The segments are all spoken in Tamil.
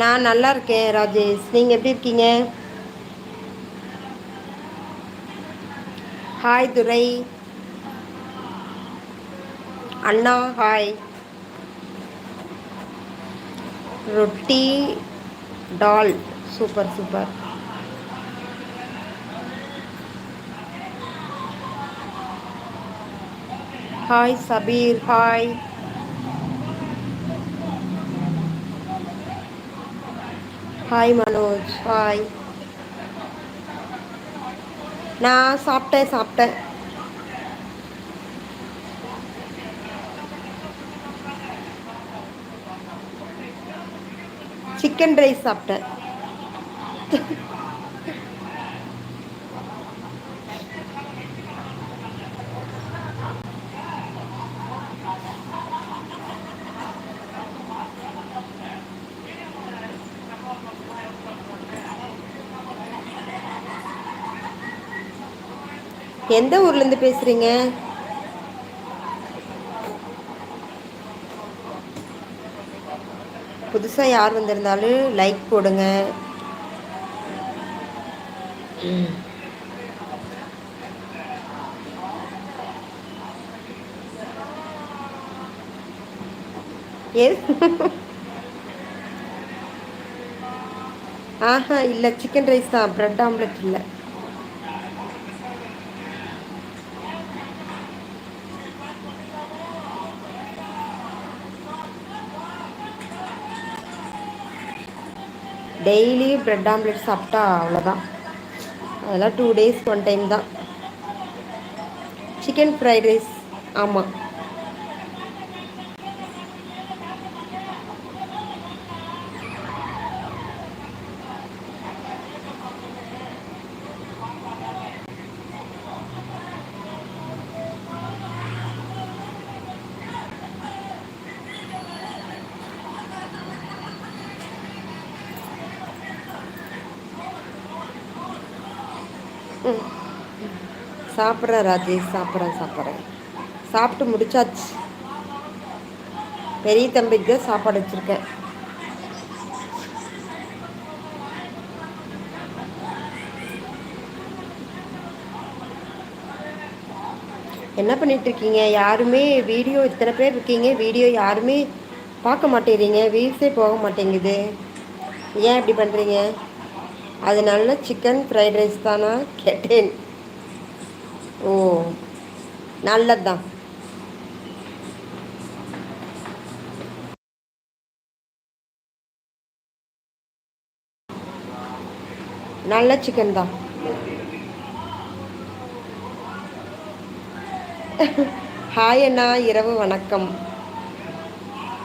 நான் நல்லா இருக்கேன் ராஜேஷ். நீங்க எப்படி இருக்கீங்க? ஹாய் துரை. அண்ணா hi. Roti dal. Super super. Hi Sabeer hi. Hi Manoj hi. நான் சாப்பிட்டேன் சாப்பிட்டேன். சிக்கன் ரைஸ் சாப்பிட்டேன். எந்த ஊர்லேருந்து பேசுகிறீங்க? புதுசாக யார் வந்திருந்தாலும் லைக் போடுங்க. ஏ ஆஹா இல்லை, சிக்கன் ரைஸ் தான், ப்ரெட் ஆம்லெட் இல்லை. டெய்லி ப்ரெட் ஆம்லெட் சாப்பிட்டா அவ்வளோதான். அதெல்லாம் 2 days 1 டைம் தான். Chicken fried rice. ஆமாம். சாப்பிட்றேன் ராஜேஷ், சாப்பிட்றேன். சாப்பிட்டு முடிச்சாச்சு. பெரிய தம்பிக்கு தான் சாப்பாடு வச்சுருக்கேன். என்ன பண்ணிகிட்ருக்கீங்க? யாருமே வீடியோ, இத்தனை பேர் இருக்கீங்க, வீடியோ யாருமே பார்க்க மாட்டேறீங்க, வியூஸே போக மாட்டேங்குது. ஏன் இப்படி பண்ணுறீங்க? அதனால சிக்கன் ஃப்ரைட் ரைஸ் தானா கேட்டேன். ஓ, நல்லது தான். நல்ல சிக்கன் தான். ஹாய் அண்ணா, இரவு வணக்கம்.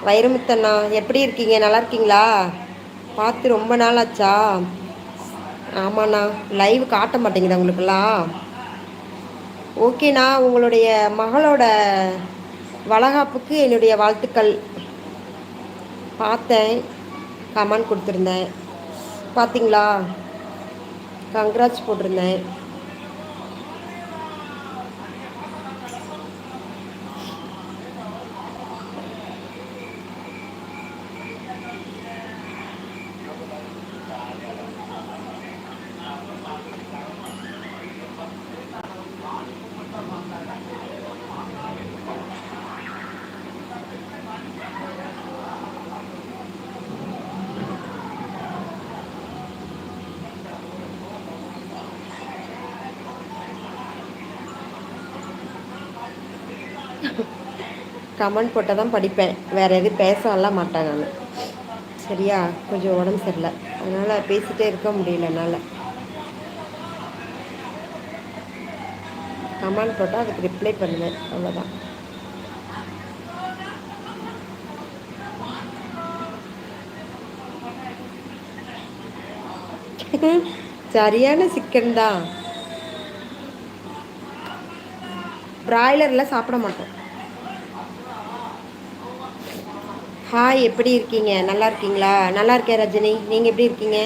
வைரமுத்தண்ணா எப்படி இருக்கீங்க? நல்லா இருக்கீங்களா? பார்த்து ரொம்ப நாள் ஆச்சா? ஆமாண்ணா, லைவ் காட்ட மாட்டேங்குது உங்களுக்கெல்லாம். ஓகேண்ணா, உங்களுடைய மகளோட வளகாப்புக்கு என்னுடைய வாழ்த்துக்கள். பார்த்தேன், கமெண்ட் கொடுத்துருந்தேன், பார்த்தீங்களா? கங்க்ராட்ஸ் போட்டிருந்தேன். கமெண்ட் போட்டால் தான் படிப்பேன், வேறு எதுவும் பேசலாம் மாட்டேன் நான். சரியா? கொஞ்சம் உடம்பு சரியில்லை, அதனால் பேசிகிட்டே இருக்க முடியல என்னால். கமெண்ட் போட்டால் அதுக்கு ரிப்ளை பண்ணுவேன், அவ்வளோதான். சரியான சிக்கன் தான். பிராய்லர்லாம் சாப்பிட மாட்டோம். ஹாய், எப்படி இருக்கீங்க? நல்லா இருக்கீங்களா? நல்லா இருக்கேன் ரஜினி, நீங்கள் எப்படி இருக்கீங்க?